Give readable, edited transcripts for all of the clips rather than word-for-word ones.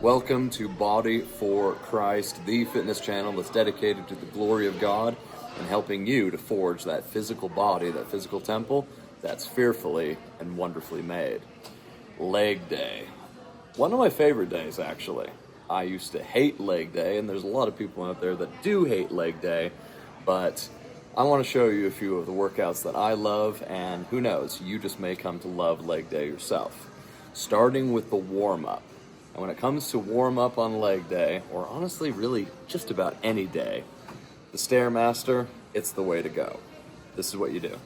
Welcome to Body for Christ, the fitness channel that's dedicated to the glory of God and helping you to forge that physical body, that physical temple that's fearfully and wonderfully made. Leg day. One of my favorite days, actually. I used to hate leg day, and there's a lot of people out there that do hate leg day, but I want to show you a few of the workouts that I love, and who knows, you just may come to love leg day yourself. Starting with the warm-up. And when it comes to warm-up on leg day, or honestly really just about any day, the Stairmaster, it's the way to go. This is what you do.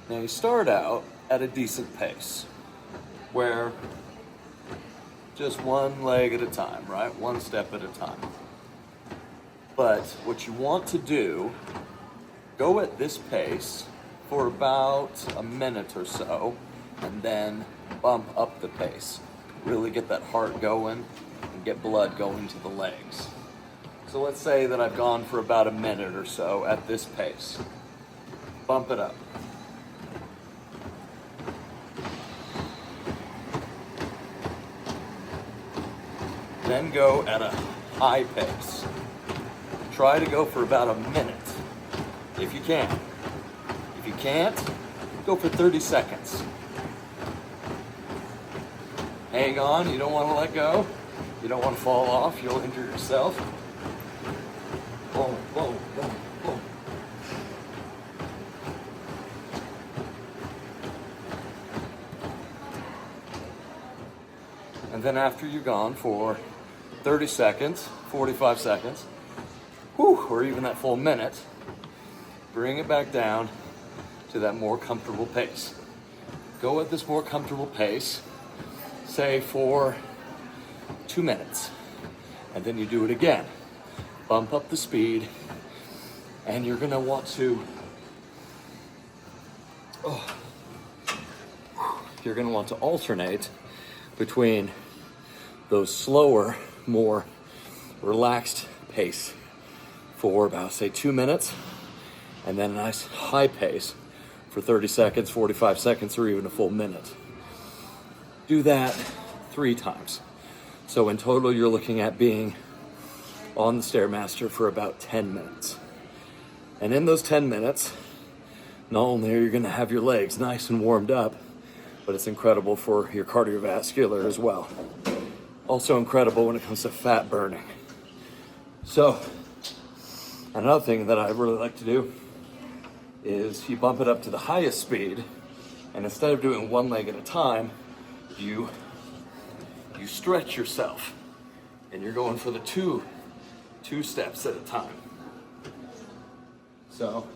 Now you start out at a decent pace, where just one leg at a time, right? One step at a time. But what you want to do, go at this pace for about a minute or so, and then bump up the pace. Really get that heart going and get blood going to the legs. So let's say that I've gone for about a minute or so at this pace. Bump it up. Then go at a high pace. Try to go for about a minute, if you can. If you can't, go for 30 seconds. Hang on, you don't want to let go. You don't want to fall off, you'll injure yourself. Boom, boom, boom, boom. And then after you've gone for 30 seconds, 45 seconds, or even that full minute, bring it back down to that more comfortable pace. Go at this more comfortable pace, say for 2 minutes, and then you do it again. Bump up the speed, and you're gonna want to, you're gonna want to alternate between those slower, more relaxed pace for about, say, 2 minutes, and then a nice high pace for 30 seconds, 45 seconds, or even a full minute. Do that 3 times. So in total, you're looking at being on the Stairmaster for about 10 minutes. And in those 10 minutes, not only are you gonna have your legs nice and warmed up, but it's incredible for your cardiovascular as well. Also incredible when it comes to fat burning. So, another thing that I really like to do is you bump it up to the highest speed, and instead of doing one leg at a time, you stretch yourself, and you're going for the two steps at a time. So,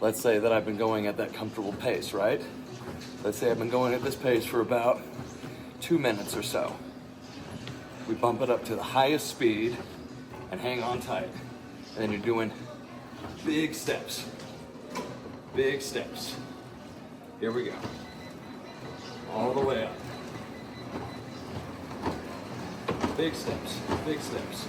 let's say that I've been going at that comfortable pace, right? Let's say I've been going at this pace for about 2 minutes or so. We bump it up to the highest speed and hang on tight. And then you're doing big steps. Big steps. Here we go. All the way up. Big steps, big steps.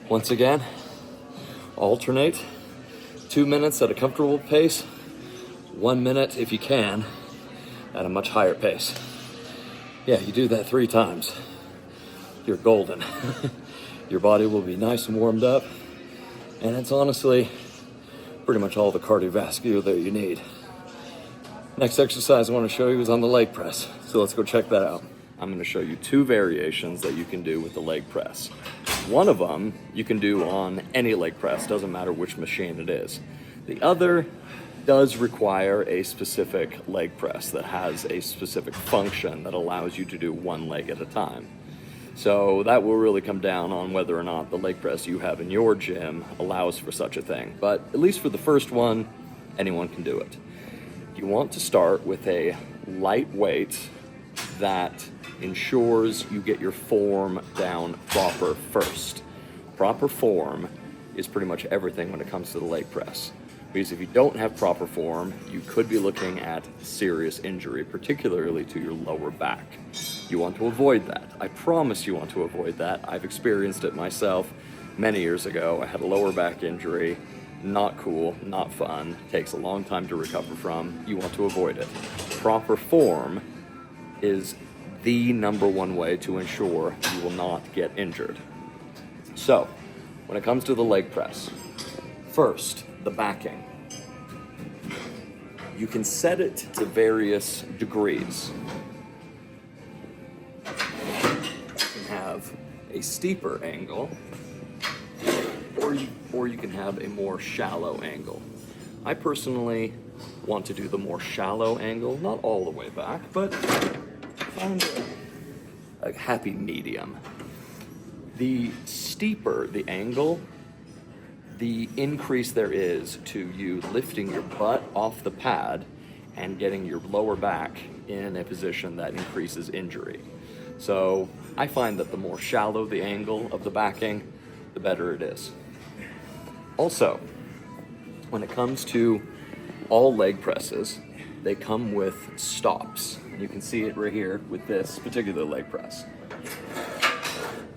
Once again, alternate 2 minutes at a comfortable pace, 1 minute if you can at a much higher pace. Yeah, you do that 3 times, you're golden. Your body will be nice and warmed up, and it's honestly pretty much all the cardiovascular that you need. Next exercise I want to show you is on the leg press, so let's go check that out. I'm going to show you 2 variations that you can do with the leg press. One of them you can do on any leg press, doesn't matter which machine it is. The other, does require a specific leg press that has a specific function that allows you to do one leg at a time. So that will really come down on whether or not the leg press you have in your gym allows for such a thing. But at least for the first one, anyone can do it. You want to start with a light weight that ensures you get your form down proper first. Proper form is pretty much everything when it comes to the leg press. Because if you don't have proper form, you could be looking at serious injury, particularly to your lower back. You want to avoid that. I promise you want to avoid that. I've experienced it myself many years ago. I had a lower back injury. Not cool, not fun, takes a long time to recover from. You want to avoid it. Proper form is the number one way to ensure you will not get injured. So, when it comes to the leg press, first, the backing. You can set it to various degrees. You can have a steeper angle, or you can have a more shallow angle. I personally want to do the more shallow angle, not all the way back, but find a happy medium. The steeper the angle, the increase there is to you lifting your butt off the pad and getting your lower back in a position that increases injury. So I find that the more shallow the angle of the backing, the better it is. Also, when it comes to all leg presses, they come with stops. You can see it right here with this particular leg press.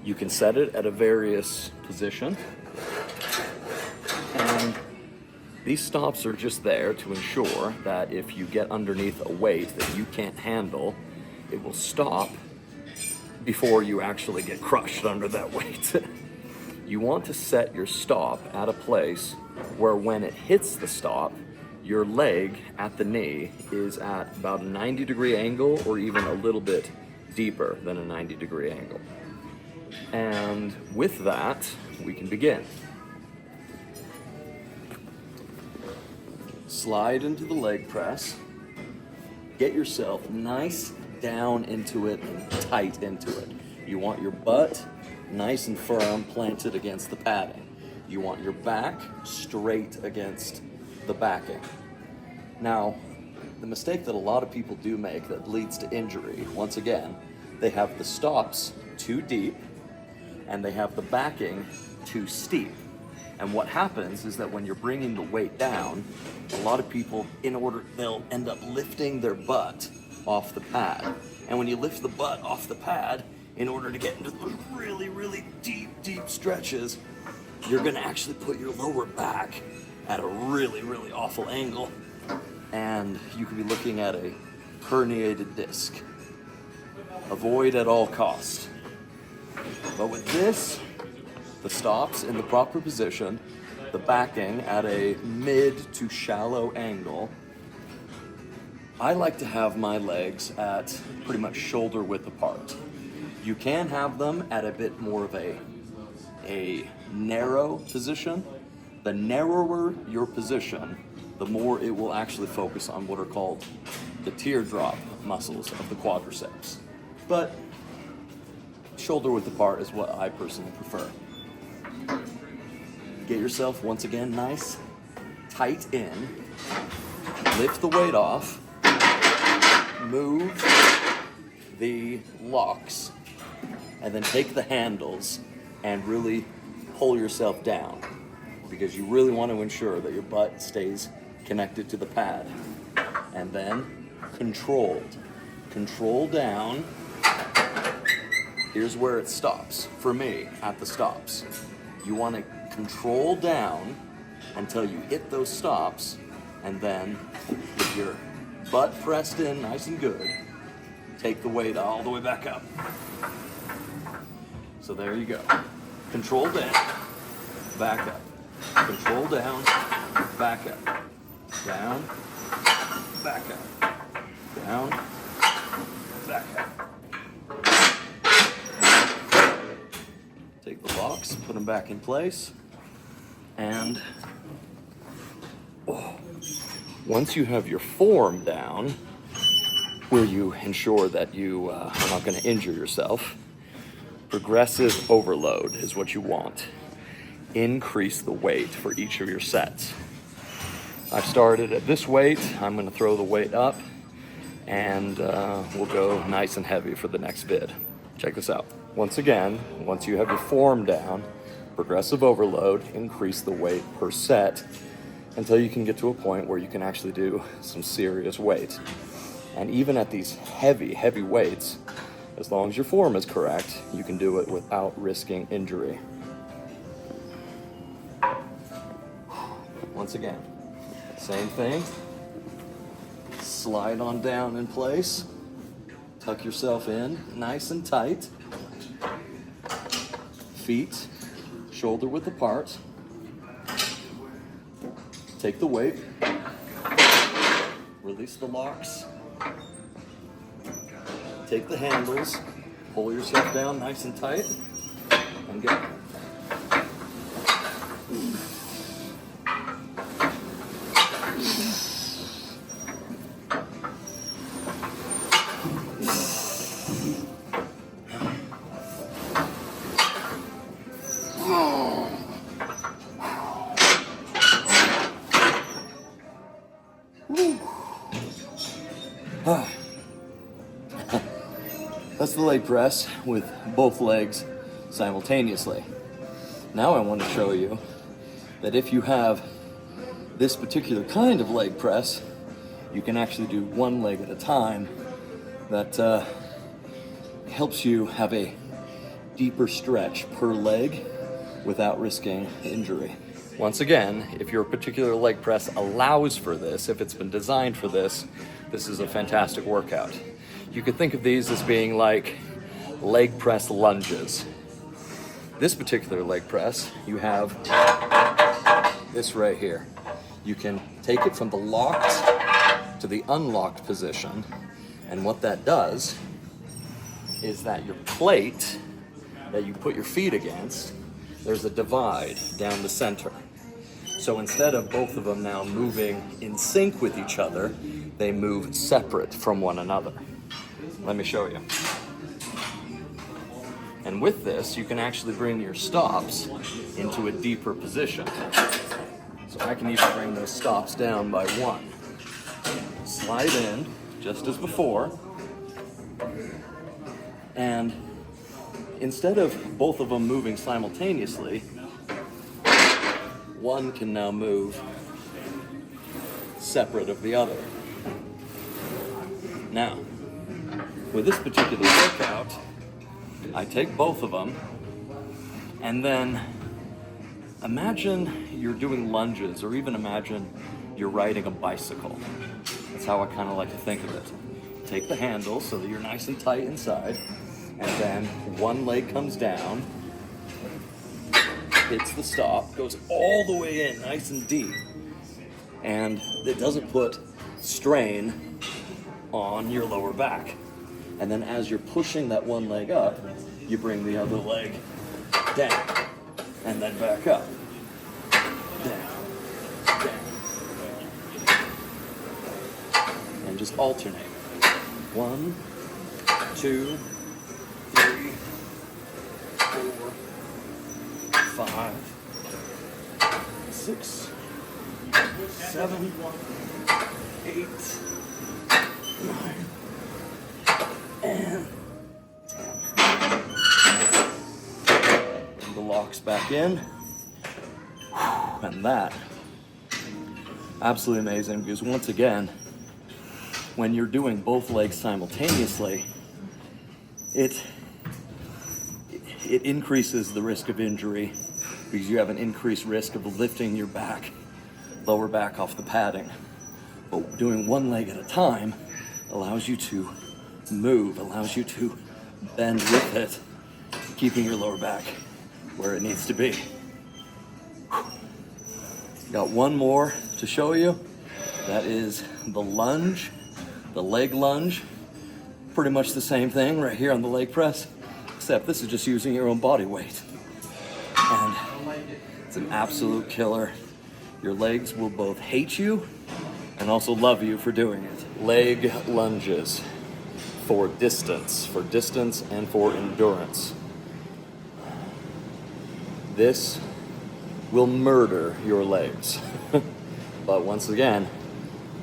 You can set it at a various position. And these stops are just there to ensure that if you get underneath a weight that you can't handle, it will stop before you actually get crushed under that weight. You want to set your stop at a place where when it hits the stop, your leg at the knee is at about a 90-degree angle or even a little bit deeper than a 90-degree angle. And with that, we can begin. Slide into the leg press. Get yourself nice down into it and tight into it. You want your butt nice and firm planted against the padding. You want your back straight against the backing. Now, the mistake that a lot of people do make that leads to injury, once again, they have the stops too deep and they have the backing too steep. And what happens is that when you're bringing the weight down, a lot of people, they'll end up lifting their butt off the pad. And when you lift the butt off the pad, in order to get into those really, really deep stretches, you're gonna actually put your lower back at a really, really awful angle. And you could be looking at a herniated disc. Avoid at all costs. But with this, the stops in the proper position, the backing at a mid to shallow angle, I like to have my legs at pretty much shoulder width apart. You can have them at a bit more of a narrow position. The narrower your position, the more it will actually focus on what are called the teardrop muscles of the quadriceps. But shoulder width apart is what I personally prefer. Get yourself, once again, nice, tight in. Lift the weight off. Move the locks. And then take the handles and really pull yourself down, because you really want to ensure that your butt stays connected to the pad. And then control down. Here's where it stops for me at the stops. You want to control down until you hit those stops, and then with your butt pressed in nice and good, take the weight all the way back up. So there you go. Control down, back up. Control down, back up. Down, back up. Down, back up. Take the locks, put them back in place, and Once you have your form down, where you ensure that you are not going to injure yourself, progressive overload is what you want. Increase the weight for each of your sets. I've started at this weight. I'm going to throw the weight up, and we'll go nice and heavy for the next vid. Check this out. Once again, once you have your form down, progressive overload, increase the weight per set until you can get to a point where you can actually do some serious weight. And even at these heavy, heavy weights, as long as your form is correct, you can do it without risking injury. Once again, same thing. Slide on down in place. Tuck yourself in nice and tight. Feet shoulder width apart. Take the weight. Release the locks. Take the handles. Pull yourself down nice and tight. And go. That's the leg press with both legs simultaneously. Now I want to show you that if you have this particular kind of leg press, you can actually do one leg at a time. That helps you have a deeper stretch per leg without risking injury. Once again, if your particular leg press allows for this, if it's been designed for this, this is a fantastic workout. You could think of these as being like leg press lunges. This particular leg press, you have this right here. You can take it from the locked to the unlocked position, and what that does is that your plate that you put your feet against, there's a divide down the center. So instead of both of them now moving in sync with each other, they move separate from one another. Let me show you. And with this, you can actually bring your stops into a deeper position. So I can even bring those stops down by one. Slide in, just as before. And instead of both of them moving simultaneously, one can now move separate of the other. Now, with this particular workout, I take both of them, and then imagine you're doing lunges, or even imagine you're riding a bicycle. That's how I kind of like to think of it. Take the handle so that you're nice and tight inside, and then one leg comes down, hits the stop, goes all the way in, nice and deep, and it doesn't put strain on your lower back. And then as you're pushing that one leg up, you bring the other leg down, and then back up, down, down, and just alternate. 1, 2, 3, 4, 5, 6, 7, 8, 9, and 10. The locks back in. And that, absolutely amazing, because once again, when you're doing both legs simultaneously, it increases the risk of injury, because you have an increased risk of lifting your back, lower back off the padding. But doing one leg at a time allows you to move, allows you to bend with it, keeping your lower back where it needs to be. Got one more to show you. That is the lunge, the leg lunge. Pretty much the same thing right here on the leg press, except this is just using your own body weight. And it's an absolute killer. Your legs will both hate you and also love you for doing it. Leg lunges for distance and for endurance. This will murder your legs. But once again,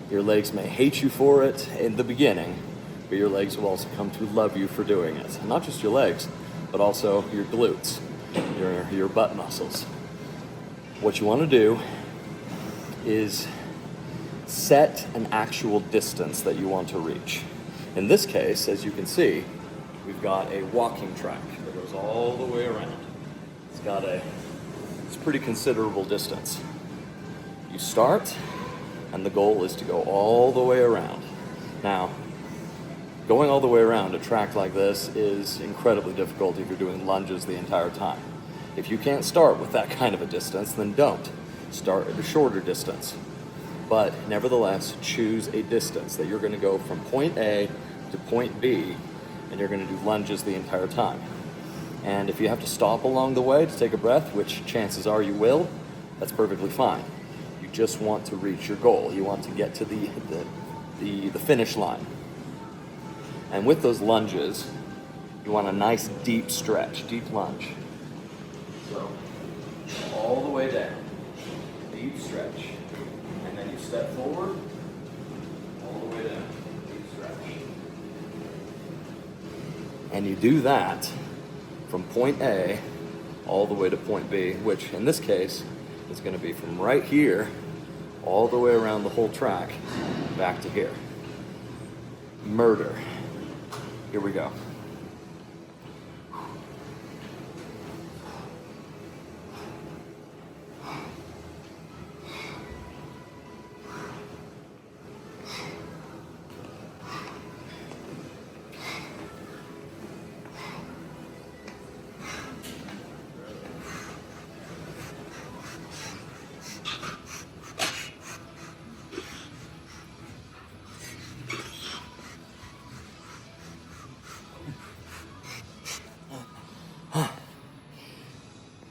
your legs may hate you for it in the beginning, but your legs will also come to love you for doing it. And not just your legs, but also your glutes, your butt muscles. What you want to do is set an actual distance that you want to reach. In this case, as you can see, we've got a walking track that goes all the way around. It's pretty considerable distance. You start, and the goal is to go all the way around. Now, going all the way around a track like this is incredibly difficult if you're doing lunges the entire time. If you can't start with that kind of a distance, then don't. Start at a shorter distance. But nevertheless, choose a distance that you're going to go from point A to point B, and you're going to do lunges the entire time. And if you have to stop along the way to take a breath, which chances are you will, that's perfectly fine. You just want to reach your goal. You want to get to the finish line. And with those lunges, you want a nice deep stretch, deep lunge. So, all the way down, deep stretch. And then you step forward, all the way down, deep stretch. And you do that from point A all the way to point B, which in this case is going to be from right here all the way around the whole track back to here. Murder. Here we go.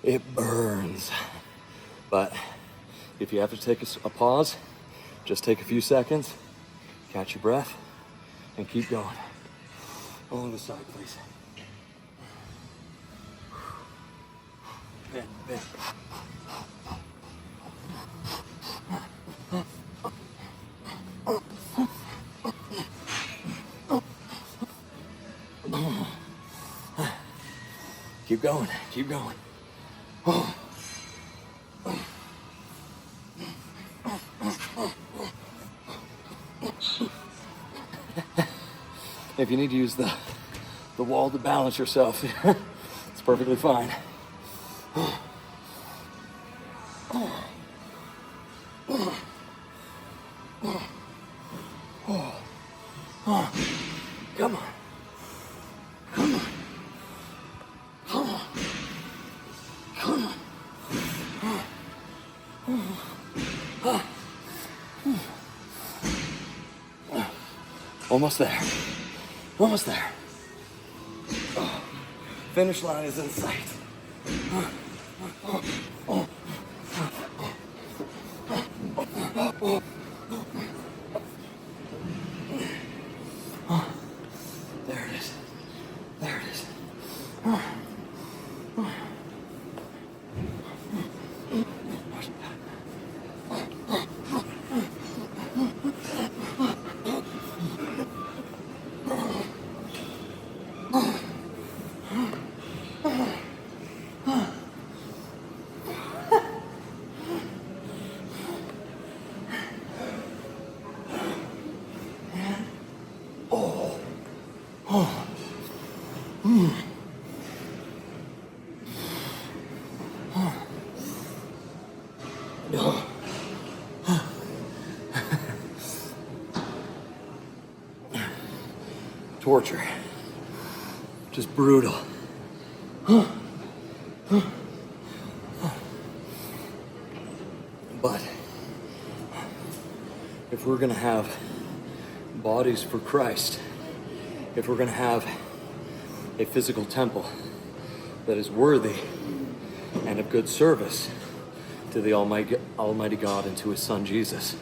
It burns. But if you have to take a pause, just take a few seconds, catch your breath, and keep going. Along the side, please. Bend, bend. Keep going, keep going. If you need to use the wall to balance yourself, it's perfectly fine. Come on. Come on. Come on. Come on. Almost there. Almost there. Finish line is in sight. There it is. There it is. Torture. Just brutal. But if we're going to have bodies for Christ, if we're going to have a physical temple that is worthy and of good service to the Almighty God and to His Son Jesus,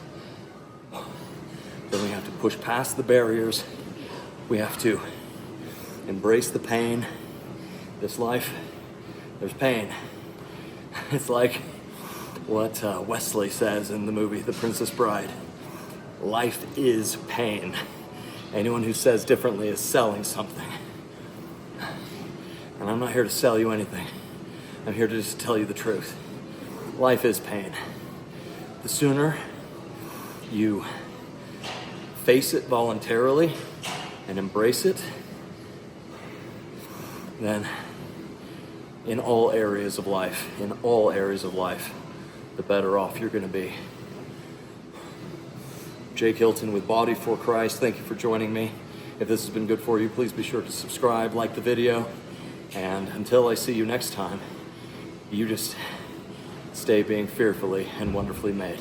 push past the barriers. We have to embrace the pain. This life, there's pain. It's like what Wesley says in the movie The Princess Bride. Life is pain. Anyone who says differently is selling something. And I'm not here to sell you anything. I'm here to just tell you the truth. Life is pain. The sooner you face it voluntarily and embrace it, then in all areas of life, the better off you're going to be. Jake Hilton with Body for Christ. Thank you for joining me. If this has been good for you, please be sure to subscribe, like the video, and until I see you next time, you just stay being fearfully and wonderfully made.